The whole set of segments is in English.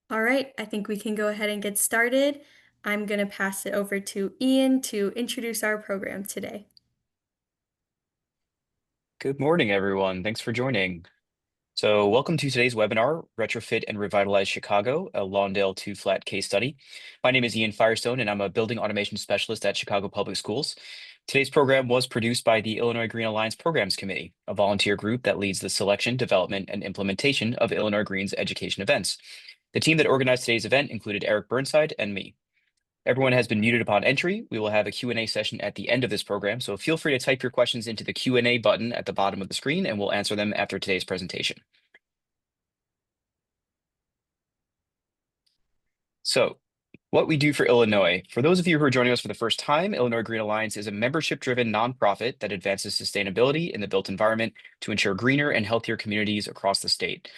All right, I think we can go ahead and get started. I'm going to pass it over to Ian to introduce our program today. Good morning, everyone. Thanks for joining. So, welcome to today's webinar, Retrofit and Revitalize Chicago, a Lawndale 2-flat case study. My name is Ian Firestone, and I'm a building automation specialist at Chicago Public Schools. Today's program was produced by the Illinois Green Alliance Programs Committee, a volunteer group that leads the selection, development, and implementation of Illinois Green's education events. The team that organized today's event included Eric Burnside and me. Everyone has been muted upon entry. We will have a Q&A session at the end of this program, so feel free to type your questions into the Q&A button at the bottom of the screen, and we'll answer them after today's presentation. So, what we do for Illinois. For those of you who are joining us for the first time, Illinois Green Alliance is a membership-driven nonprofit that advances sustainability in the built environment to ensure greener and healthier communities across the state.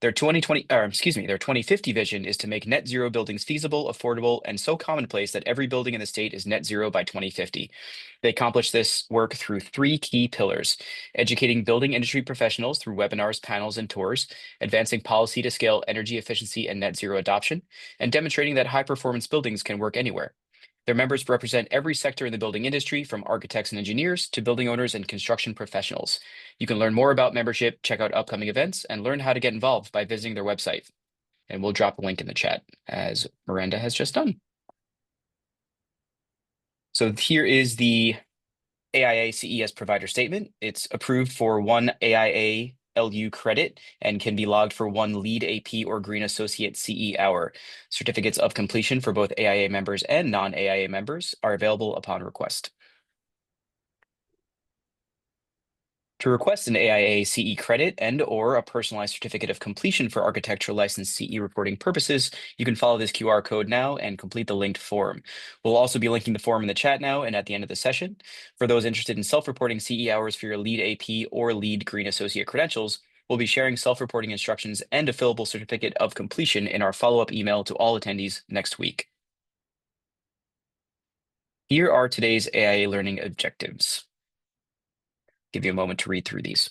Their 2050 vision is to make net zero buildings feasible, affordable, and so commonplace that every building in the state is net zero by 2050. They accomplish this work through three key pillars: educating building industry professionals through webinars, panels, and tours, advancing policy to scale energy efficiency and net zero adoption, and demonstrating that high-performance buildings can work anywhere. Their members represent every sector in the building industry, from architects and engineers to building owners and construction professionals. You can learn more about membership, check out upcoming events, and learn how to get involved by visiting their website. And we'll drop a link in the chat, as Miranda has just done. So here is the AIA CES provider statement. It's approved for one AIA LU credit and can be logged for one LEED AP or Green Associate CE hour. Certificates of completion for both AIA members and non-AIA members are available upon request. To request an AIA CE credit and/or a personalized certificate of completion for architectural license CE reporting purposes, you can follow this QR code now and complete the linked form. We'll also be linking the form in the chat now and at the end of the session. For those interested in self-reporting CE hours for your LEED AP or LEED Green Associate credentials, we'll be sharing self-reporting instructions and a fillable certificate of completion in our follow-up email to all attendees next week. Here are today's AIA learning objectives. Give you a moment to read through these.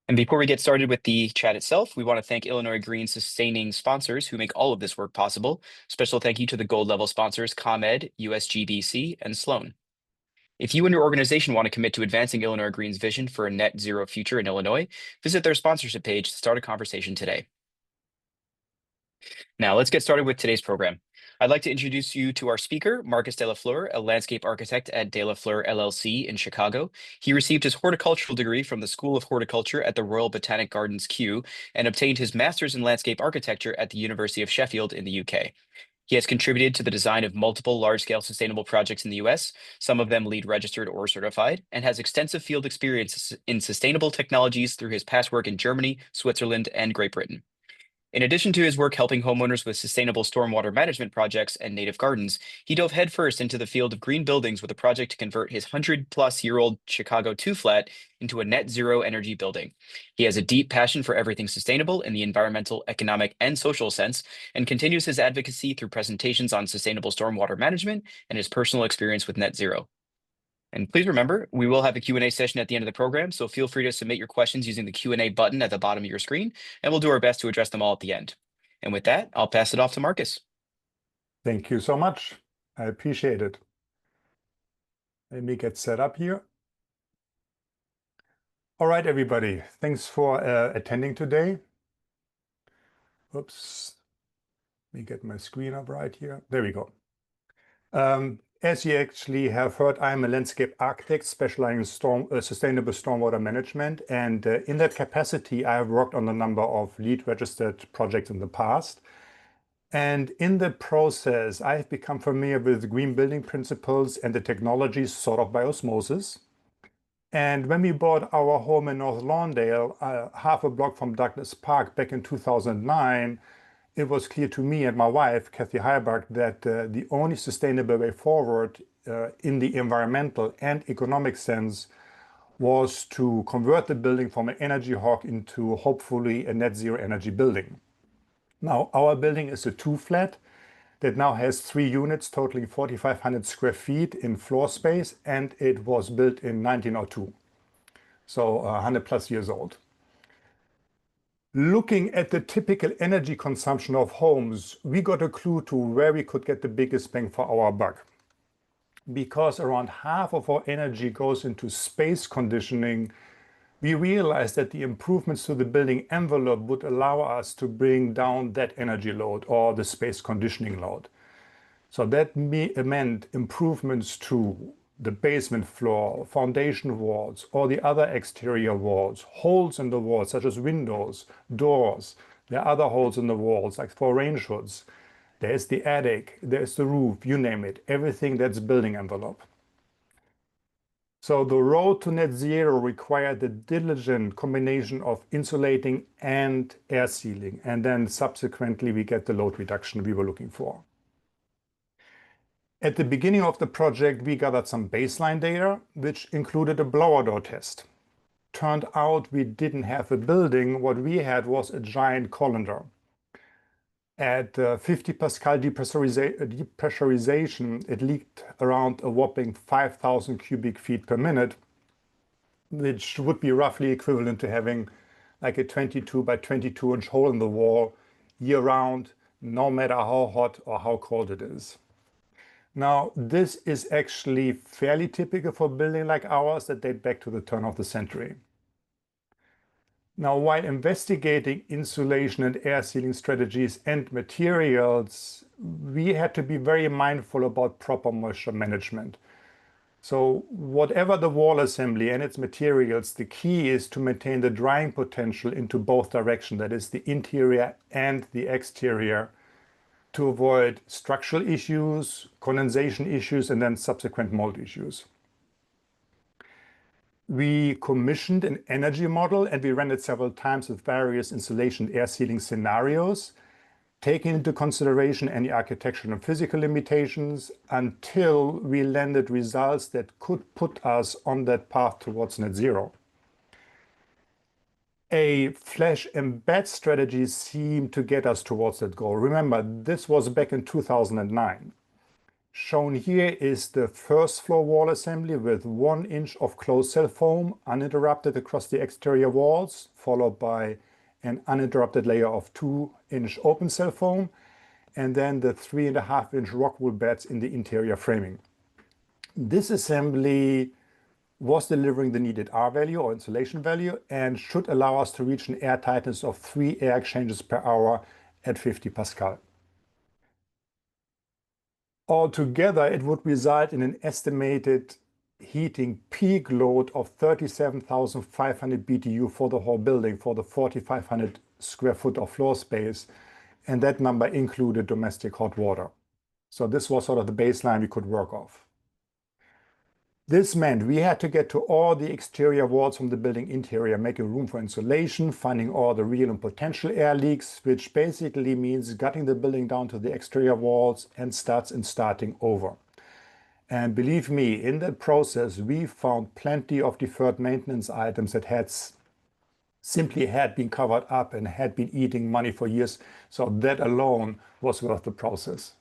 And before we get started with the chat itself, we want to thank Illinois Green sustaining sponsors who make all of this work possible. Special thank you to the gold level sponsors ComEd, USGBC, and Sloan. If you and your organization want to commit to advancing Illinois Green's vision for a net zero future in Illinois, visit their sponsorship page to start a conversation today. Now, let's get started with today's program. I'd like to introduce you to our speaker, Marcus De La Fleur, a landscape architect at De La Fleur LLC in Chicago. He received his horticultural degree from the School of Horticulture at the Royal Botanic Gardens, Kew, and obtained his master's in landscape architecture at the University of Sheffield in the UK. He has contributed to the design of multiple large-scale sustainable projects in the US, some of them LEED registered or certified, and has extensive field experience in sustainable technologies through his past work in Germany, Switzerland, and Great Britain. In addition to his work helping homeowners with sustainable stormwater management projects and native gardens, he dove headfirst into the field of green buildings with a project to convert his 100-plus-year-old Chicago 2-flat into a net zero energy building. He has a deep passion for everything sustainable in the environmental, economic, and social sense, and continues his advocacy through presentations on sustainable stormwater management and his personal experience with net zero. And please remember, we will have a Q&A session at the end of the program, so feel free to submit your questions using the Q&A button at the bottom of your screen, and we'll do our best to address them all at the end. And with that, I'll pass it off to Marcus. Thank you so much. I appreciate it. Let me get set up here. All right, everybody. Thanks for attending today. Oops. Let me get my screen up right here. There we go. As you actually have heard, I'm a landscape architect specializing in sustainable stormwater management. And in that capacity, I have worked on a number of LEED registered projects in the past. And in the process, I have become familiar with green building principles and the technologies sort of by osmosis. And when we bought our home in North Lawndale, half a block from Douglas Park back in 2009, it was clear to me and my wife, Kathy Heiberg, that the only sustainable way forward in the environmental and economic sense was to convert the building from an energy hawk into hopefully a net zero energy building. Now, our building is a 2-flat that now has 3 units totaling 4,500 square feet in floor space, and it was built in 1902. so 100 plus years old. Looking at the typical energy consumption of homes, we got a clue to where we could get the biggest bang for our buck. Because around half of our energy goes into space conditioning, we realized that the improvements to the building envelope would allow us to bring down that energy load or the space conditioning load. So that meant improvements to the basement floor, foundation walls, or the other exterior walls, holes in the walls such as windows, doors. There are other holes in the walls like for range hoods. There's the attic, there's the roof, you name it, everything that's building envelope. So the road to net zero required the diligent combination of insulating and air sealing, and then subsequently we get the load reduction we were looking for. At the beginning of the project, we gathered some baseline data, which included a blower door test. Turned out we didn't have a building. What we had was a giant colander. At 50 Pascal depressurization, it leaked around a whopping 5,000 cubic feet per minute, which would be roughly equivalent to having like a 22 by 22 inch hole in the wall year round, no matter how hot or how cold it is. Now, this is actually fairly typical for a building like ours that date back to the turn of the century. Now, while investigating insulation and air sealing strategies and materials, we had to be very mindful about proper moisture management. So whatever the wall assembly and its materials, the key is to maintain the drying potential into both directions, that is the interior and the exterior, to avoid structural issues, condensation issues, and then subsequent mold issues. We commissioned an energy model and we ran it several times with various insulation air sealing scenarios, taking into consideration any architectural and physical limitations until we landed results that could put us on that path towards net zero. A flash embed strategy seemed to get us towards that goal. Remember, this was back in 2009. Shown here is the first floor wall assembly with 1 inch of closed cell foam uninterrupted across the exterior walls, followed by an uninterrupted layer of 2-inch open cell foam, and then the 3.5-inch rock wool beds in the interior framing. This assembly was delivering the needed R value or insulation value and should allow us to reach an air tightness of 3 air exchanges per hour at 50 Pascal. Altogether, it would result in an estimated heating peak load of 37,500 BTU for the whole building for the 4,500 square foot of floor space, and that number included domestic hot water. So this was sort of the baseline we could work off. This meant we had to get to all the exterior walls from the building interior, making room for insulation, finding all the real and potential air leaks, which basically means gutting the building down to the exterior walls and starting over. And believe me, in that process, we found plenty of deferred maintenance items that simply had been covered up and had been eating money for years. So that alone was worth the process.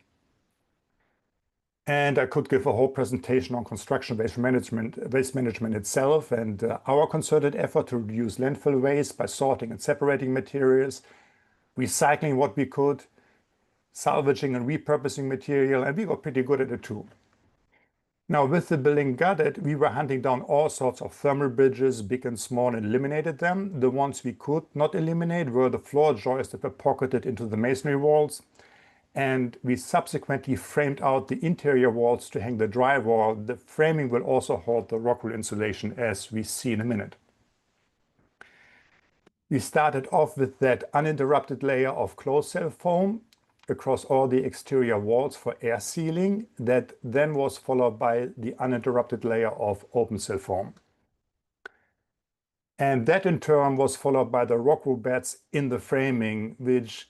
And I could give a whole presentation on construction waste management itself and our concerted effort to reduce landfill waste by sorting and separating materials, recycling what we could, salvaging and repurposing material, and we got pretty good at it too. Now, with the building gutted, we were hunting down all sorts of thermal bridges, big and small, and eliminated them. The ones we could not eliminate were the floor joists that were pocketed into the masonry walls. And we subsequently framed out the interior walls to hang the drywall. The framing will also hold the rock wool insulation, as we see in a minute. We started off with that uninterrupted layer of closed cell foam across all the exterior walls for air sealing. That then was followed by the uninterrupted layer of open cell foam. And that in turn was followed by the rock wool beds in the framing, which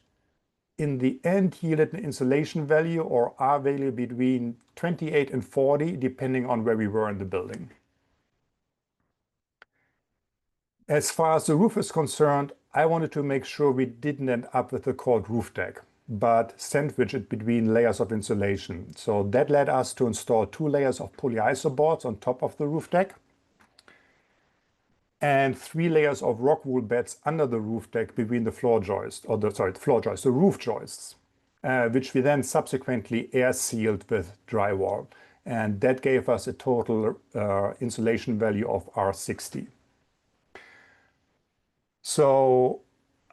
in the end yielded an insulation value or R value between 28 and 40, depending on where we were in the building. As far as the roof is concerned, I wanted to make sure we didn't end up with a cold roof deck, but sandwich it between layers of insulation. So that led us to install 2 layers of polyiso boards on top of the roof deck. and 3 layers of rock wool beds under the roof deck between the the roof joists, which we then subsequently air sealed with drywall. And that gave us a total insulation value of R60. So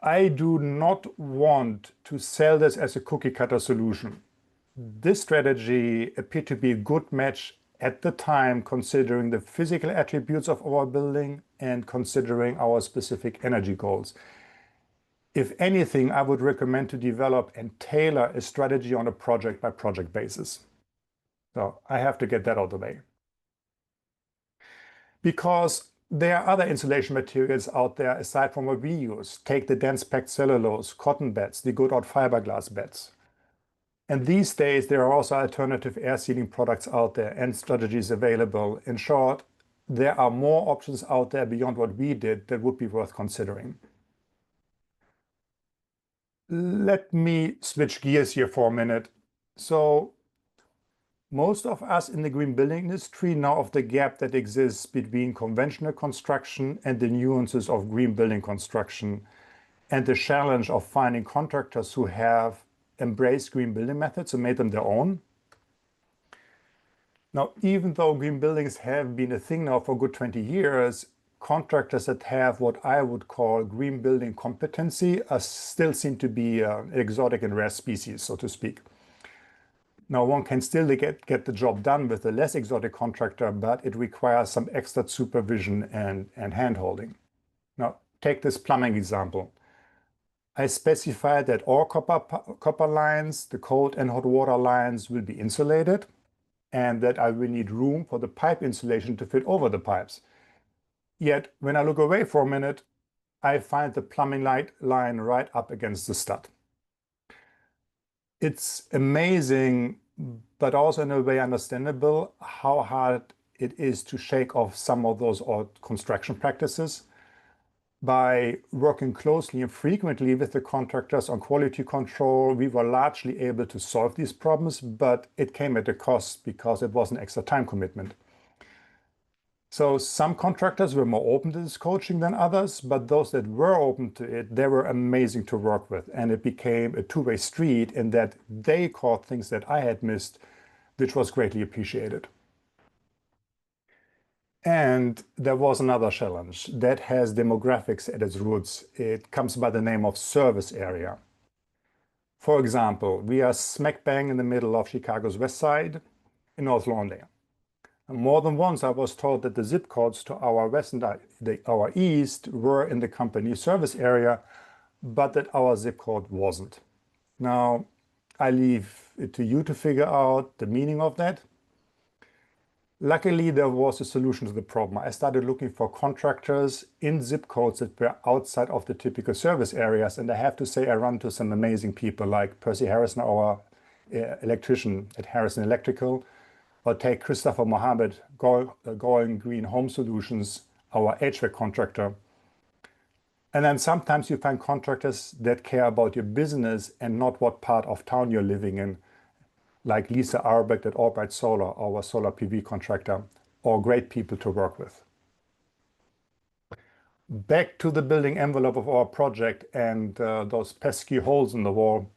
I do not want to sell this as a cookie cutter solution. This strategy appeared to be a good match at the time, considering the physical attributes of our building and considering our specific energy goals. If anything, I would recommend to develop and tailor a strategy on a project by project basis. So I have to get that out of the way. Because there are other insulation materials out there aside from what we use. Take the dense packed cellulose, cotton beds, the good old fiberglass beds. And these days, there are also alternative air sealing products out there and strategies available. In short, there are more options out there beyond what we did that would be worth considering. Let me switch gears here for a minute. So most of us in the green building industry know of the gap that exists between conventional construction and the nuances of green building construction, and the challenge of finding contractors who have embraced green building methods and made them their own. Now, even though green buildings have been a thing now for a good 20 years, contractors that have what I would call green building competency still seem to be an exotic and rare species, so to speak. Now, one can still get the job done with a less exotic contractor, but it requires some extra supervision and hand-holding. Now, take this plumbing example. I specified that all copper lines, the cold and hot water lines, will be insulated, and that I will need room for the pipe insulation to fit over the pipes. Yet, when I look away for a minute, I find the plumbing line right up against the stud. It's amazing, but also in a way understandable, how hard it is to shake off some of those old construction practices. By working closely and frequently with the contractors on quality control, we were largely able to solve these problems, but it came at a cost because it was an extra time commitment. So some contractors were more open to this coaching than others, but those that were open to it, they were amazing to work with. And it became a two-way street in that they caught things that I had missed, which was greatly appreciated. And there was another challenge that has demographics at its roots. It comes by the name of service area. For example, we are smack bang in the middle of Chicago's West Side in North Lawndale. More than once, I was told that the zip codes to our west and our east were in the company service area, but that our zip code wasn't. Now, I leave it to you to figure out the meaning of that. Luckily, there was a solution to the problem. I started looking for contractors in zip codes that were outside of the typical service areas, and I have to say I run into some amazing people like Percy Harrison, our electrician at Harrison Electrical, or take Christopher Mohammed, Going Green Home Solutions, our HVAC contractor. And then sometimes you find contractors that care about your business and not what part of town you're living in, like Lisa Arbeck at Albright Solar, our solar PV contractor, or great people to work with. Back to the building envelope of our project and those pesky holes in the wall.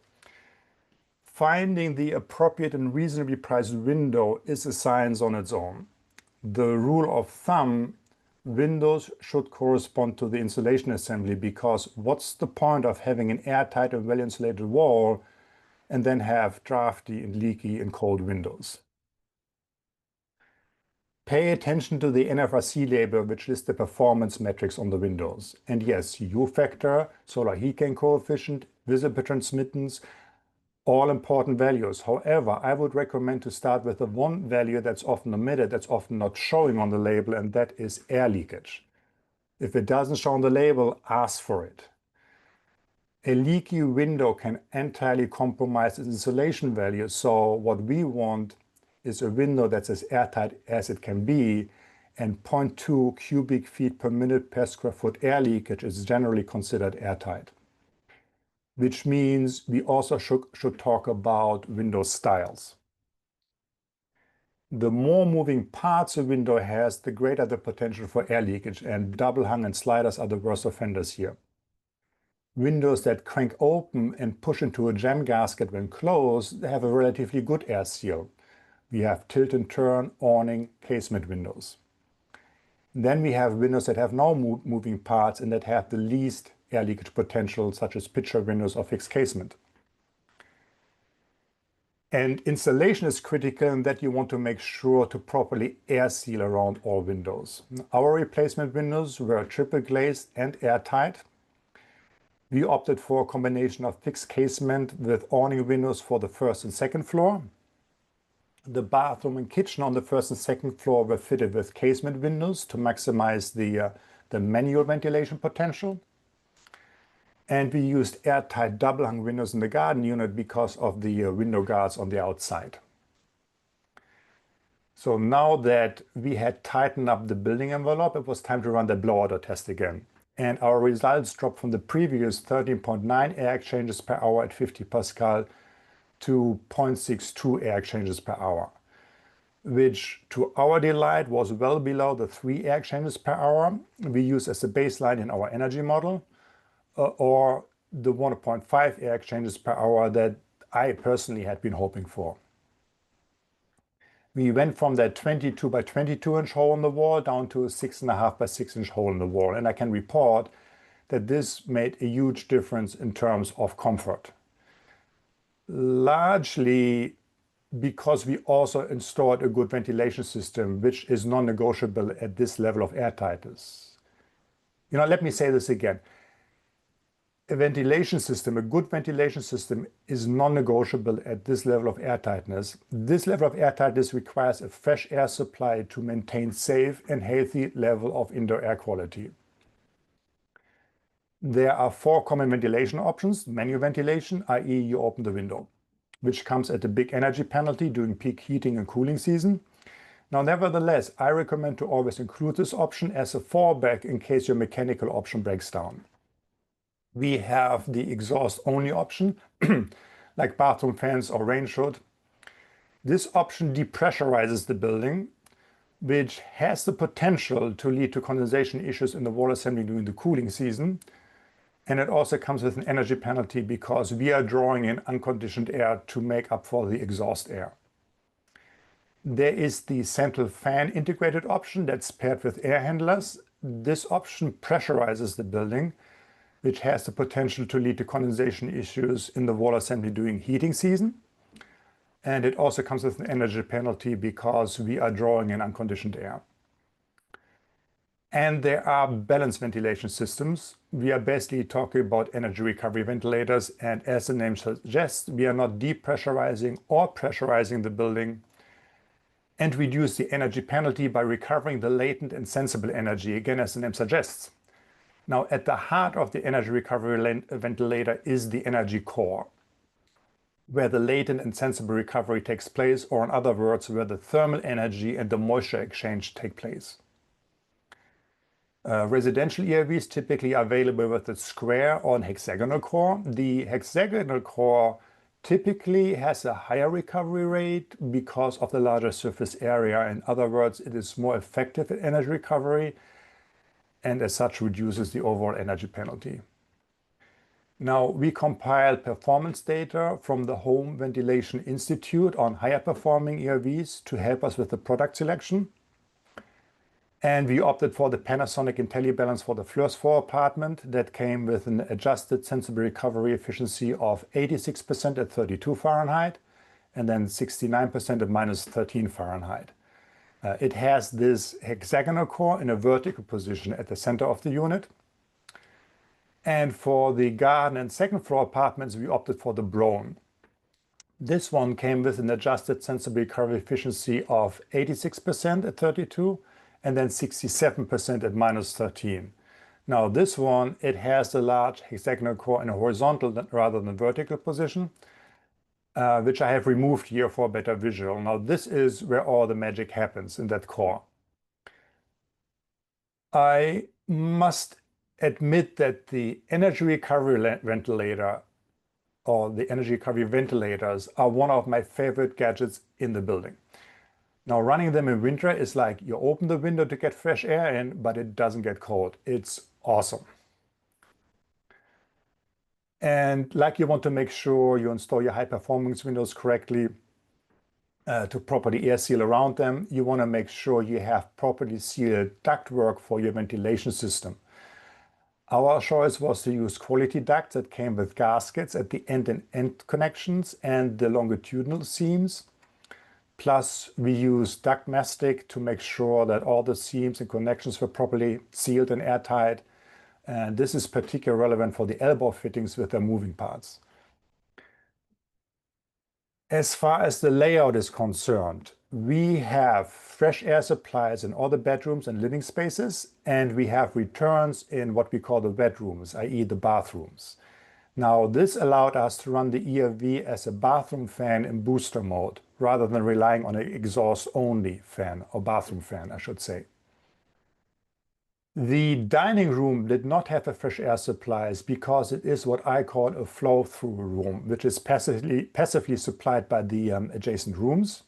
Finding the appropriate and reasonably priced window is a science on its own. The rule of thumb, windows should correspond to the insulation assembly, because what's the point of having an airtight and well-insulated wall and then have drafty and leaky and cold windows? Pay attention to the NFRC label, which lists the performance metrics on the windows. And yes, U factor, solar heat gain coefficient, visible transmittance, all important values. However, I would recommend to start with the one value that's often omitted, that's often not showing on the label, and that is air leakage. If it doesn't show on the label, ask for it. A leaky window can entirely compromise its insulation value, so what we want is a window that's as airtight as it can be, and 0.2 cubic feet per minute per square foot air leakage is generally considered airtight. Which means we also should talk about window styles. The more moving parts a window has, the greater the potential for air leakage, and double hung and sliders are the worst offenders here. Windows that crank open and push into a jam gasket when closed have a relatively good air seal. We have tilt and turn, awning, casement windows. Then we have windows that have no moving parts and that have the least air leakage potential, such as picture windows or fixed casement. And installation is critical in that you want to make sure to properly air seal around all windows. Our replacement windows were triple glazed and airtight. We opted for a combination of fixed casement with awning windows for the first and second floor. The bathroom and kitchen on the first and second floor were fitted with casement windows to maximize the manual ventilation potential. And we used airtight double hung windows in the garden unit because of the window guards on the outside. So now that we had tightened up the building envelope, it was time to run the blow-out test again. And our results dropped from the previous 13.9 air exchanges per hour at 50 Pascal to 0.62 air exchanges per hour, which to our delight was well below the 3 air exchanges per hour we use as a baseline in our energy model, or the 1.5 air exchanges per hour that I personally had been hoping for. We went from that 22 by 22 inch hole in the wall down to a 6.5 by 6 inch hole in the wall, and I can report that this made a huge difference in terms of comfort. Largely because we also installed a good ventilation system, which is non-negotiable at this level of airtightness. Let me say this again. A ventilation system, a good ventilation system, is non-negotiable at this level of airtightness. This level of airtightness requires a fresh air supply to maintain safe and healthy level of indoor air quality. There are 4 common ventilation options. Manual ventilation, i.e. you open the window, which comes at a big energy penalty during peak heating and cooling season. Now, nevertheless, I recommend to always include this option as a fallback in case your mechanical option breaks down. We have the exhaust-only option, like bathroom fans or rain hood. This option depressurizes the building, which has the potential to lead to condensation issues in the wall assembly during the cooling season. And it also comes with an energy penalty because we are drawing in unconditioned air to make up for the exhaust air. There is the central fan integrated option that's paired with air handlers. This option pressurizes the building, which has the potential to lead to condensation issues in the wall assembly during heating season. And it also comes with an energy penalty because we are drawing in unconditioned air. And there are balanced ventilation systems. We are basically talking about energy recovery ventilators, and as the name suggests, we are not depressurizing or pressurizing the building, and reduce the energy penalty by recovering the latent and sensible energy, again as the name suggests. Now, at the heart of the energy recovery ventilator is the energy core, where the latent and sensible recovery takes place, or in other words, where the thermal energy and the moisture exchange take place. Residential ERVs typically are available with a square or an hexagonal core. The hexagonal core typically has a higher recovery rate because of the larger surface area. In other words, it is more effective at energy recovery and as such reduces the overall energy penalty. Now, we compile performance data from the Home Ventilation Institute on higher performing ERVs to help us with the product selection. And we opted for the Panasonic IntelliBalance for the first floor apartment that came with an adjusted sensible recovery efficiency of 86% at 32 Fahrenheit and then 69% at minus 13 Fahrenheit. It has this hexagonal core in a vertical position at the center of the unit. And for the garden and second floor apartments, we opted for the Brown. This one came with an adjusted sensible recovery efficiency of 86% at 32 and then 67% at minus 13. Now this one, it has the large hexagonal core in a horizontal rather than vertical position, which I have removed here for better visual. Now this is where all the magic happens in that core. I must admit that the energy recovery ventilator or the energy recovery ventilators are one of my favorite gadgets in the building. Now, running them in winter is like you open the window to get fresh air in, but it doesn't get cold. It's awesome. And like you want to make sure you install your high performance windows correctly to properly air seal around them, you want to make sure you have properly sealed ductwork for your ventilation system. Our choice was to use quality ducts that came with gaskets at the end and end connections and the longitudinal seams. Plus, we used duct mastic to make sure that all the seams and connections were properly sealed and airtight. And this is particularly relevant for the elbow fittings with their moving parts. As far as the layout is concerned, we have fresh air supplies in all the bedrooms and living spaces, and we have returns in what we call the wet rooms, i.e. the bathrooms. Now, this allowed us to run the ERV as a bathroom fan in booster mode, rather than relying on an exhaust-only fan, or bathroom fan, I should say. The dining room did not have a fresh air supplies because it is what I call a flow-through room, which is passively supplied by the adjacent rooms.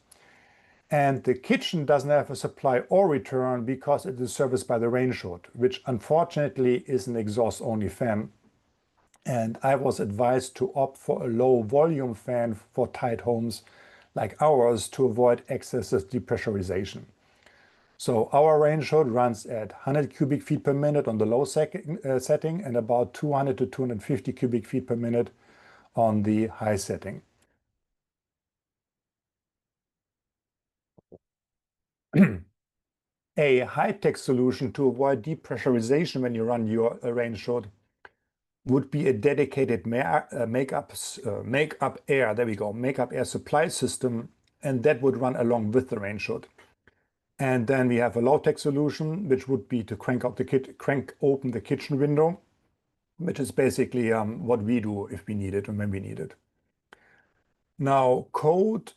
And the kitchen doesn't have a supply or return because it is serviced by the range hood, which unfortunately is an exhaust-only fan. And I was advised to opt for a low volume fan for tight homes like ours to avoid excessive depressurization. So our range hood runs at 100 cubic feet per minute on the low setting and about 200 to 250 cubic feet per minute on the high setting. A high-tech solution to avoid depressurization when you run your range hood would be a dedicated makeup air supply system, and that would run along with the range hood. And then we have a low-tech solution, which would be to crank open the kitchen window, which is basically what we do if we need it and when we need it. Now, code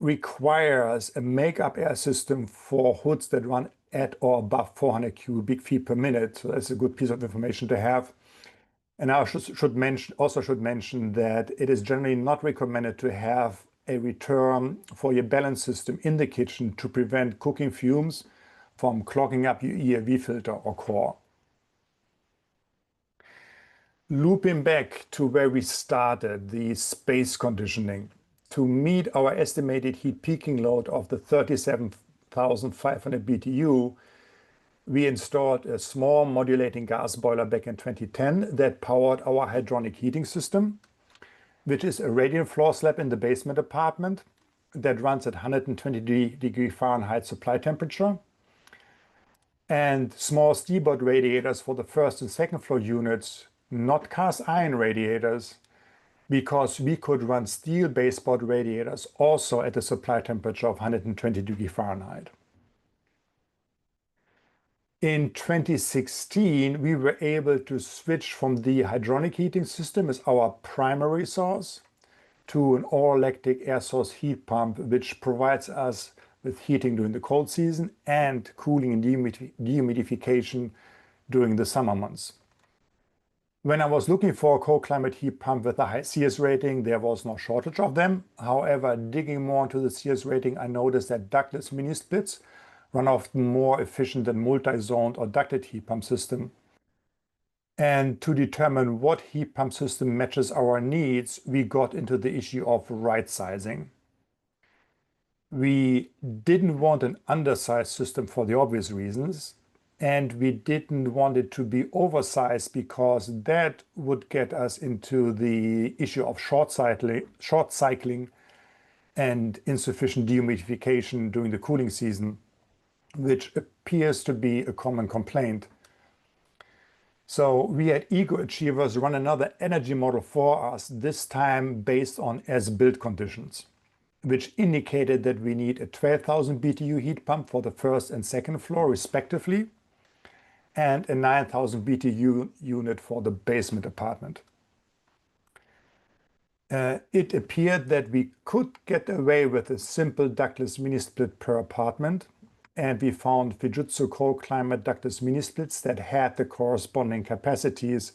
requires a makeup air system for hoods that run at or above 400 cubic feet per minute. So that's a good piece of information to have. And I also should mention that it is generally not recommended to have a return for your balance system in the kitchen to prevent cooking fumes from clogging up your ERV filter or core. Looping back to where we started, the space conditioning. To meet our estimated heat peaking load of the 37,500 BTU, we installed a small modulating gas boiler back in 2010 that powered our hydronic heating system, which is a radiant floor slab in the basement apartment that runs at 120 degree Fahrenheit supply temperature, and small steamboat radiators for the first and second floor units, not cast iron radiators, because we could run steel baseboard radiators also at a supply temperature of 120 degree Fahrenheit. In 2016, we were able to switch from the hydronic heating system as our primary source to an all-electric air source heat pump, which provides us with heating during the cold season and cooling and dehumidification during the summer months. When I was looking for a cold climate heat pump with a high CS rating, there was no shortage of them. However, digging more into the CS rating, I noticed that ductless mini splits run often more efficient than multi-zoned or ducted heat pump system. And to determine what heat pump system matches our needs, we got into the issue of right sizing. We didn't want an undersized system for the obvious reasons, and we didn't want it to be oversized because that would get us into the issue of short cycling and insufficient dehumidification during the cooling season, which appears to be a common complaint. So we at Ego Achievers run another energy model for us, this time based on as-built conditions, which indicated that we need a 12,000 BTU heat pump for the first and second floor respectively, and a 9,000 BTU unit for the basement apartment. It appeared that we could get away with a simple ductless mini split per apartment, and we found Fujitsu cold climate ductless mini splits that had the corresponding capacities,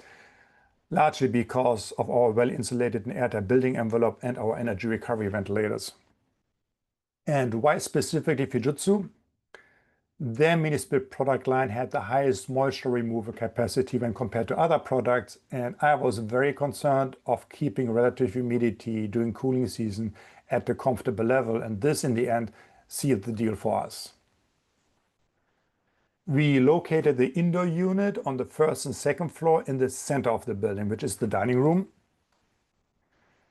largely because of our well-insulated and airtight building envelope and our energy recovery ventilators. And why specifically Fujitsu? Their mini split product line had the highest moisture removal capacity when compared to other products, and I was very concerned of keeping relative humidity during cooling season at a comfortable level, and this in the end sealed the deal for us. We located the indoor unit on the first and second floor in the center of the building, which is the dining room.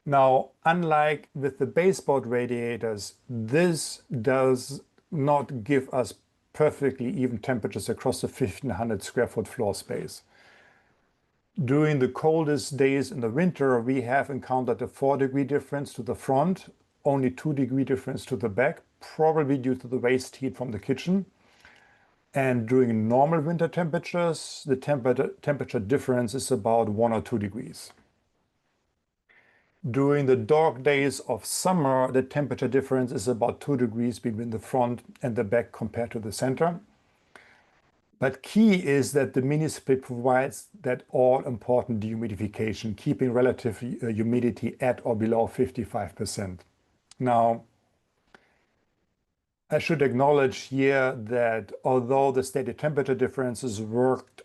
Now, unlike with the baseboard radiators, this does not give us perfectly even temperatures across the 1,500 square foot floor space. During the coldest days in the winter, we have encountered a 4-degree difference to the front, only 2-degree difference to the back, probably due to the waste heat from the kitchen. And during normal winter temperatures, the temperature difference is about 1 or 2 degrees. During the dark days of summer, the temperature difference is about 2 degrees between the front and the back compared to the center. But key is that the mini split provides that all-important dehumidification, keeping relative humidity at or below 55%. Now, I should acknowledge here that although the stated temperature differences worked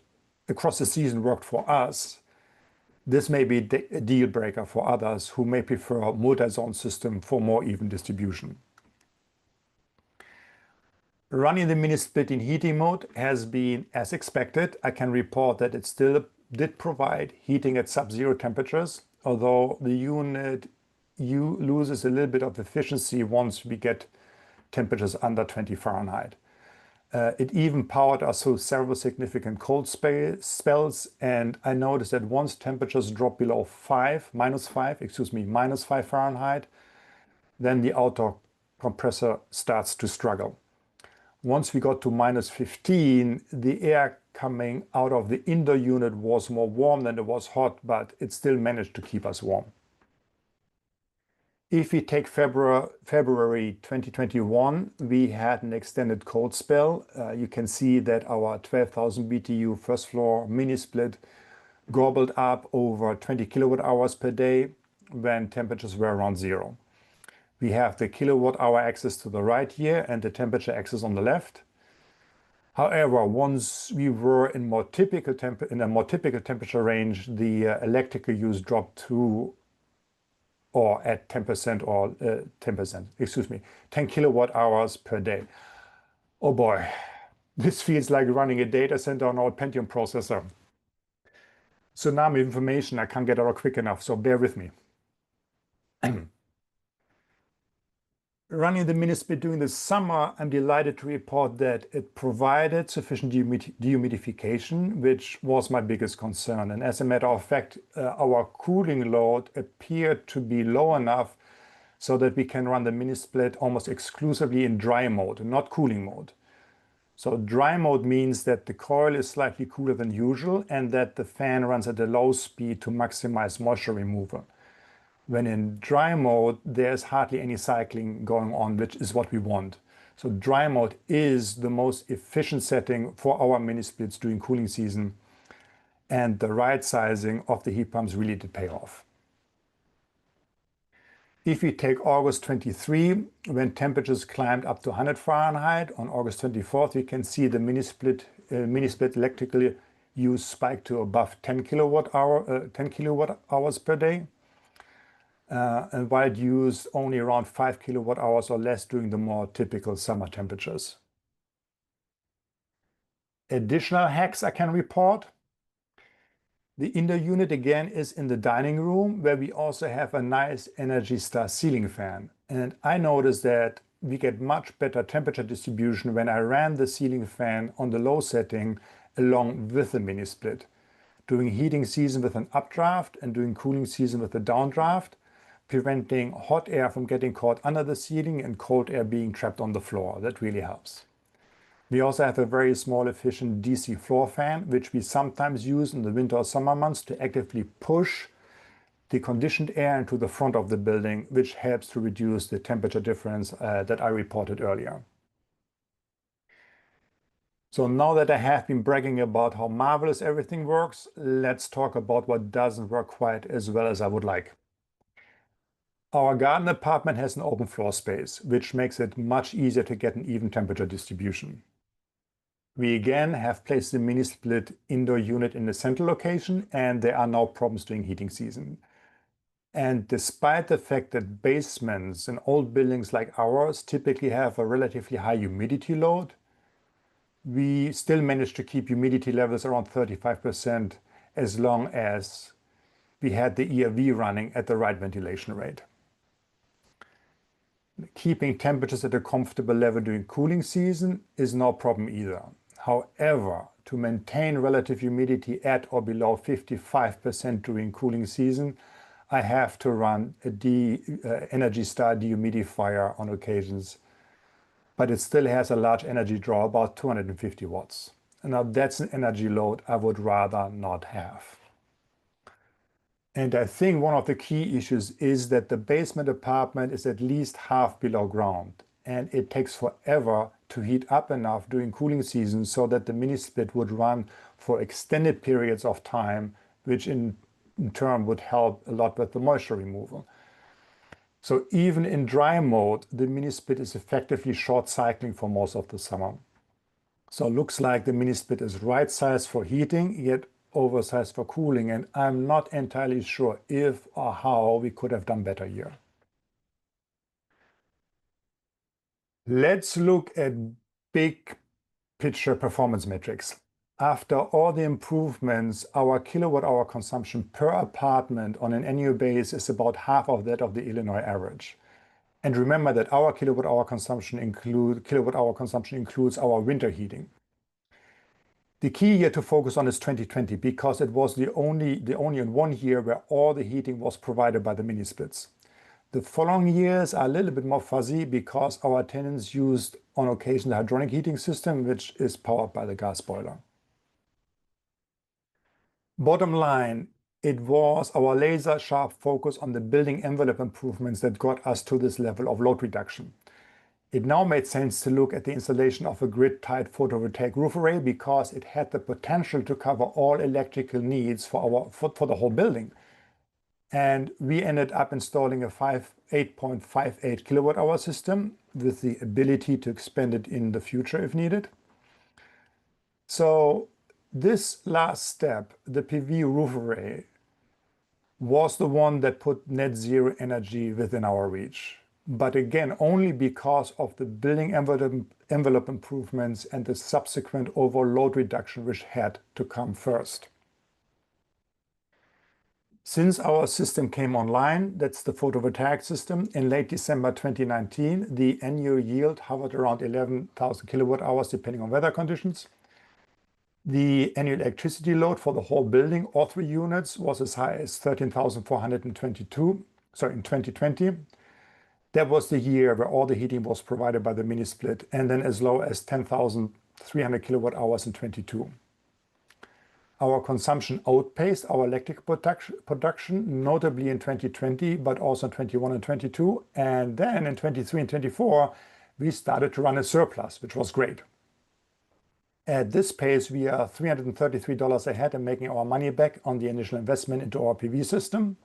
across the season worked for us, this may be a deal breaker for others who may prefer a multi-zone system for more even distribution. Running the mini split in heating mode has been as expected. I can report that it still did provide heating at sub-zero temperatures, although the unit loses a little bit of efficiency once we get temperatures under 20 Fahrenheit. It even powered us through several significant cold spells, and I noticed that once temperatures drop below minus 5 Fahrenheit, then the outdoor compressor starts to struggle. Once we got to minus 15, the air coming out of the indoor unit was more warm than it was hot, but it still managed to keep us warm. If we take February 2021, we had an extended cold spell. You can see that our 12,000 BTU first floor mini split gobbled up over 20 kilowatt hours per day when temperatures were around zero. We have the kilowatt hour axis to the right here and the temperature axis on the left. However, once we were in a more typical temperature range, the electrical use dropped to or at 10% or 10 kilowatt hours per day. Oh boy, this feels like running a data center on our Pentium processor. Tsunami information, I can't get out quick enough, so bear with me. Running the mini split during the summer, I'm delighted to report that it provided sufficient dehumidification, which was my biggest concern. And as a matter of fact, our cooling load appeared to be low enough so that we can run the mini split almost exclusively in dry mode, not cooling mode. So dry mode means that the coil is slightly cooler than usual and that the fan runs at a low speed to maximize moisture removal. When in dry mode, there's hardly any cycling going on, which is what we want. So dry mode is the most efficient setting for our mini splits during cooling season, and the right sizing of the heat pumps really did pay off. If we take August 23, when temperatures climbed up to 100 Fahrenheit, on August 24th, we can see the mini split electrical use spiked to above 10 kilowatt hours per day. And while it used only around 5 kilowatt hours or less during the more typical summer temperatures. Additional hacks I can report. The indoor unit again is in the dining room, where we also have a nice Energy Star ceiling fan. And I noticed that we get much better temperature distribution when I ran the ceiling fan on the low setting along with the mini split. During heating season with an updraft and during cooling season with a downdraft, preventing hot air from getting caught under the ceiling and cold air being trapped on the floor. That really helps. We also have a very small efficient DC floor fan, which we sometimes use in the winter or summer months to actively push the conditioned air into the front of the building, which helps to reduce the temperature difference that I reported earlier. So now that I have been bragging about how marvelous everything works, let's talk about what doesn't work quite as well as I would like. Our garden apartment has an open floor space, which makes it much easier to get an even temperature distribution. We again have placed the mini split indoor unit in the central location, and there are no problems during heating season. And despite the fact that basements in old buildings like ours typically have a relatively high humidity load, we still managed to keep humidity levels around 35% as long as we had the ERV running at the right ventilation rate. Keeping temperatures at a comfortable level during cooling season is no problem either. However, to maintain relative humidity at or below 55% during cooling season, I have to run a Energy Star dehumidifier on occasions, but it still has a large energy draw, about 250 watts. Now that's an energy load I would rather not have. And I think one of the key issues is that the basement apartment is at least half below ground, and it takes forever to heat up enough during cooling season so that the mini split would run for extended periods of time, which in turn would help a lot with the moisture removal. So even in dry mode, the mini split is effectively short cycling for most of the summer. So it looks like the mini split is right size for heating, yet oversized for cooling, and I'm not entirely sure if or how we could have done better here. Let's look at big picture performance metrics. After all the improvements, our kilowatt hour consumption per apartment on an annual basis is about half of that of the Illinois average. And remember that our kilowatt hour consumption includes our winter heating. The key here to focus on is 2020 because it was the only one year where all the heating was provided by the mini splits. The following years are a little bit more fuzzy because our tenants used on occasion the hydronic heating system, which is powered by the gas boiler. Bottom line, it was our laser sharp focus on the building envelope improvements that got us to this level of load reduction. It now made sense to look at the installation of a grid-tied photovoltaic roof array because it had the potential to cover all electrical needs for the whole building. And we ended up installing a 8.58 kilowatt hour system with the ability to expand it in the future if needed. So this last step, the PV roof array, was the one that put net zero energy within our reach. But again, only because of the building envelope improvements and the subsequent overall load reduction, which had to come first. Since our system came online, that's the photovoltaic system, in late December 2019, the annual yield hovered around 11,000 kilowatt hours, depending on weather conditions. The annual electricity load for the whole building, all 3 units, was as high as 13,422, in 2020. That was the year where all the heating was provided by the mini split, and then as low as 10,300 kilowatt hours in 22. Our consumption outpaced our electric production, notably in 2020, but also in 21 and 22. And then in 23 and 24, we started to run a surplus, which was great. At this pace, we are $333 ahead and making our money back on the initial investment into our PV system,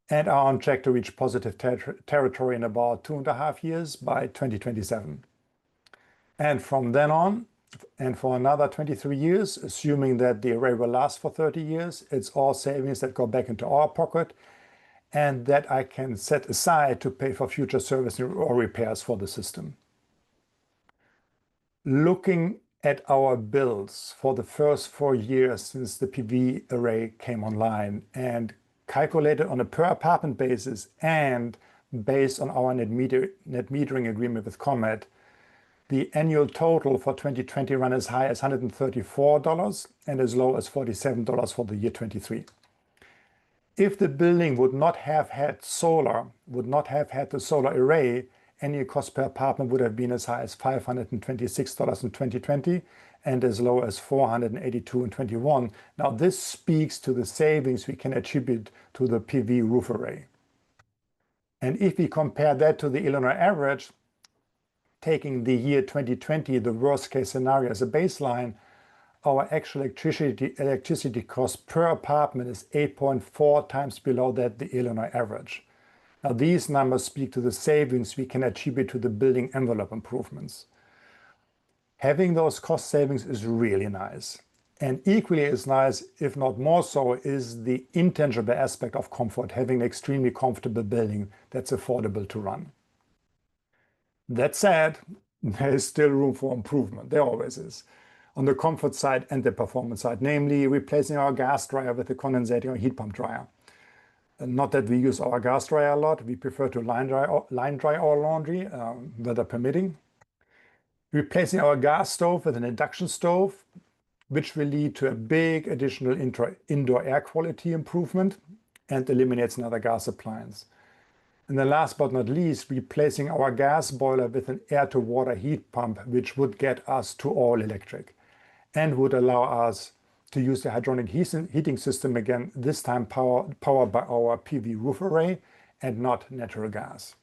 and are on track to reach positive territory in about 2.5 years by 2027. And from then on, and for another 23 years, assuming that the array will last for 30 years, it's all savings that go back into our pocket and that I can set aside to pay for future service or repairs for the system. Looking at our bills for the first 4 years since the PV array came online and calculated on a per apartment basis and based on our net metering agreement with ComEd, the annual total for 2020 ran as high as $134 and as low as $47 for the year 23. If the building would not have had the solar array, annual cost per apartment would have been as high as $526 in 2020 and as low as $482 in 21. Now this speaks to the savings we can attribute to the PV roof array. And if we compare that to the Illinois average, taking the year 2020, the worst case scenario as a baseline, our actual electricity cost per apartment is 8.4 times below that the Illinois average. Now, these numbers speak to the savings we can attribute to the building envelope improvements. Having those cost savings is really nice. And equally as nice, if not more so, is the intangible aspect of comfort, having an extremely comfortable building that's affordable to run. That said, there is still room for improvement. There always is. On the comfort side and the performance side, namely replacing our gas dryer with a condensating or heat pump dryer. Not that we use our gas dryer a lot. We prefer to line dry our laundry, weather permitting. Replacing our gas stove with an induction stove, which will lead to a big additional indoor air quality improvement and eliminates another gas appliance. And then last but not least, replacing our gas boiler with an air-to-water heat pump, which would get us to all electric and would allow us to use the hydronic heating system again, this time powered by our PV roof array and not natural gas.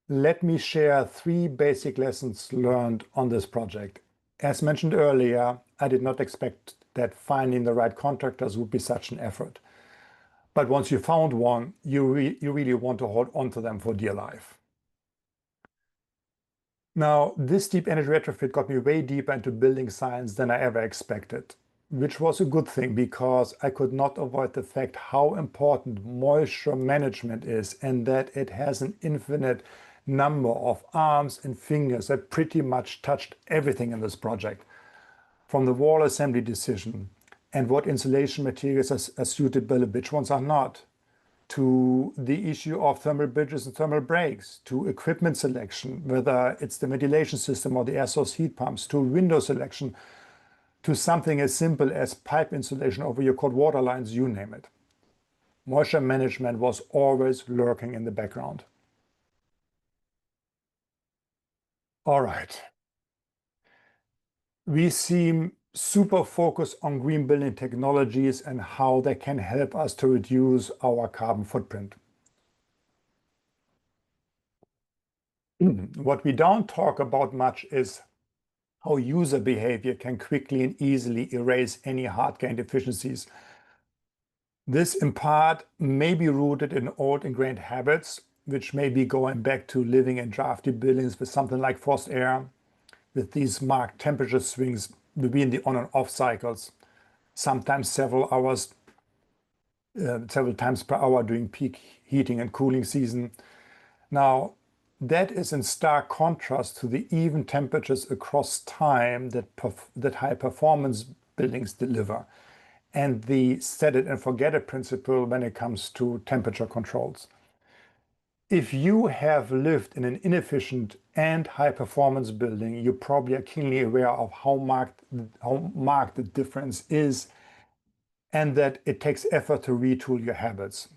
Let me share 3 basic lessons learned on this project. As mentioned earlier, I did not expect that finding the right contractors would be such an effort. But once you found one, you really want to hold on to them for dear life. Now, this deep energy retrofit got me way deeper into building science than I ever expected, which was a good thing because I could not avoid the fact how important moisture management is and that it has an infinite number of arms and fingers that pretty much touched everything in this project, from the wall assembly decision and what insulation materials are suitable and which ones are not, to the issue of thermal bridges and thermal breaks, to equipment selection, whether it's the ventilation system or the air source heat pumps, to window selection, to something as simple as pipe insulation over your cold water lines, you name it. Moisture management was always lurking in the background. All right. We seem super focused on green building technologies and how they can help us to reduce our carbon footprint. What we don't talk about much is how user behavior can quickly and easily erase any hard-gained efficiencies. This, in part, may be rooted in old ingrained habits, which may be going back to living in drafty buildings with something like forced air, with these marked temperature swings between the on and off cycles, sometimes several times per hour during peak heating and cooling season. Now, that is in stark contrast to the even temperatures across time that high performance buildings deliver, and the set it and forget it principle when it comes to temperature controls. If you have lived in an inefficient and high-performance building, you probably are keenly aware of how marked the difference is, and that it takes effort to retool your habits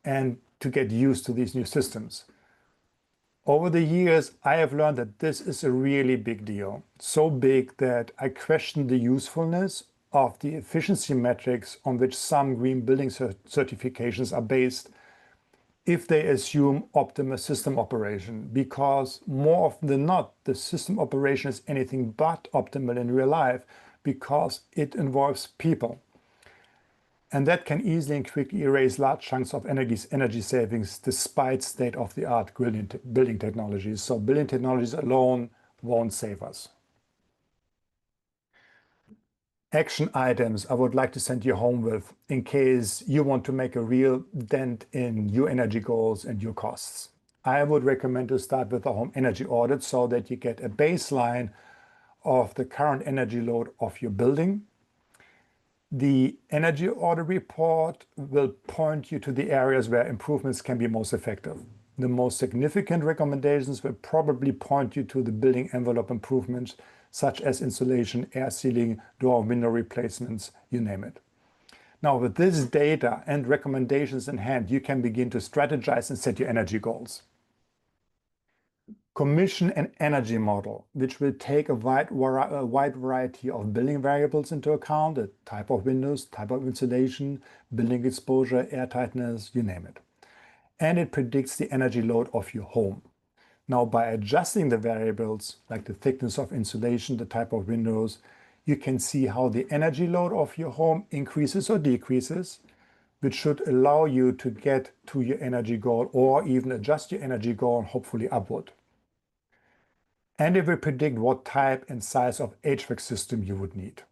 and to get used to these new systems. Over the years, I have learned that this is a really big deal. So big that I question the usefulness of the efficiency metrics on which some green building certifications are based, if they assume optimal system operation, because more often than not, the system operation is anything but optimal in real life because it involves people. And that can easily and quickly erase large chunks of energy savings despite state-of-the-art building technologies. So building technologies alone won't save us. Action items I would like to send you home with in case you want to make a real dent in your energy goals and your costs. I would recommend to start with a home energy audit so that you get a baseline of the current energy load of your building. The energy audit report will point you to the areas where improvements can be most effective. The most significant recommendations will probably point you to the building envelope improvements, such as insulation, air sealing, door and window replacements, you name it. Now, with this data and recommendations in hand, you can begin to strategize and set your energy goals. Commission an energy model, which will take a wide variety of building variables into account, the type of windows, type of insulation, building exposure, air tightness, you name it. And it predicts the energy load of your home. Now, by adjusting the variables, like the thickness of insulation, the type of windows, you can see how the energy load of your home increases or decreases which should allow you to get to your energy goal or even adjust your energy goal, hopefully upward. And it will predict what type and size of HVAC system you would need.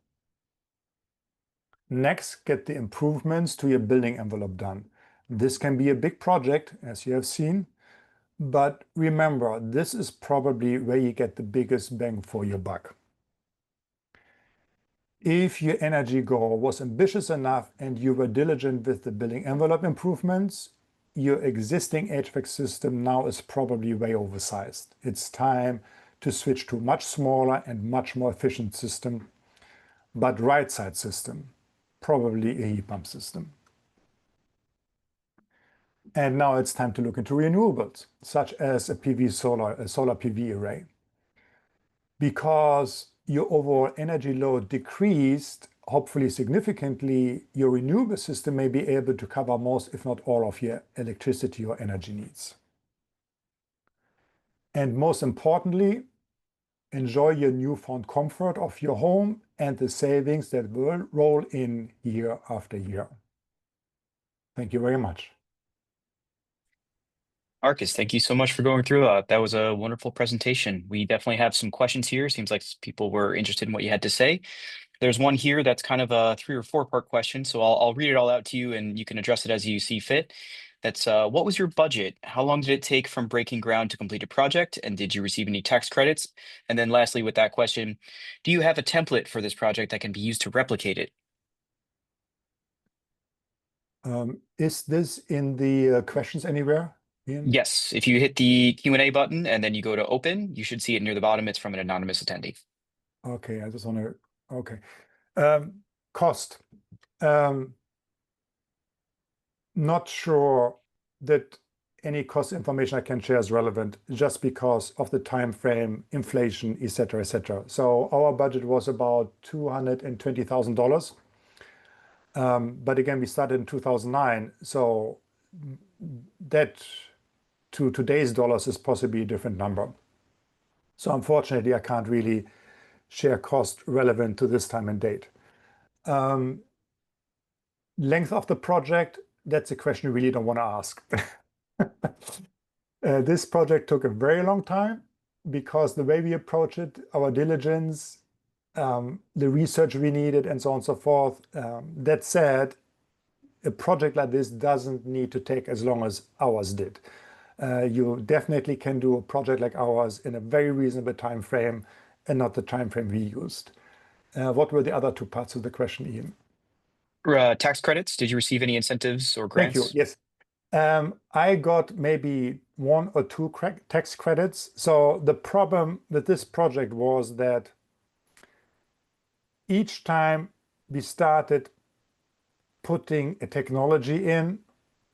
Next, get the improvements to your building envelope done. This can be a big project, as you have seen, but remember, this is probably where you get the biggest bang for your buck. If your energy goal was ambitious enough and you were diligent with the building envelope improvements, your existing HVAC system now is probably way oversized. It's time to switch to a much smaller and much more efficient system, but right-side system, probably a heat pump system. And now it's time to look into renewables, such as a solar PV array. Because your overall energy load decreased, hopefully significantly, your renewable system may be able to cover most, if not all, of your electricity or energy needs. And most importantly, enjoy your newfound comfort of your home and the savings that will roll in year after year. Thank you very much. Marcus, thank you so much for going through that. That was a wonderful presentation. We definitely have some questions here. Seems like people were interested in what you had to say. There's one here that's kind of a 3 or 4-part question, so I'll read it all out to you and you can address it as you see fit. That's what was your budget? How long did it take from breaking ground to complete a project? And did you receive any tax credits? And then lastly, with that question, do you have a template for this project that can be used to replicate it? Is this in the questions anywhere, Ian? Yes, if you hit the Q&A button and then you go to open, you should see it near the bottom. It's from an anonymous attendee. Okay, I just want to, okay. Cost. Not sure that any cost information I can share is relevant just because of the time frame, inflation, etc., etc. So our budget was about $220,000. But again, we started in 2009, so that to today's dollars is possibly a different number. So unfortunately, I can't really share cost relevant to this time and date. Length of the project, that's a question you really don't want to ask. This project took a very long time because the way we approach it, our diligence, the research we needed, and so on and so forth. That said, a project like this doesn't need to take as long as ours did. You definitely can do a project like ours in a very reasonable time frame and not the time frame we used. What were the other 2 parts of the question, Ian? Tax credits, did you receive any incentives or grants? Thank you. Yes. I got maybe 1 or 2 tax credits. So the problem with this project was that each time we started putting a technology in,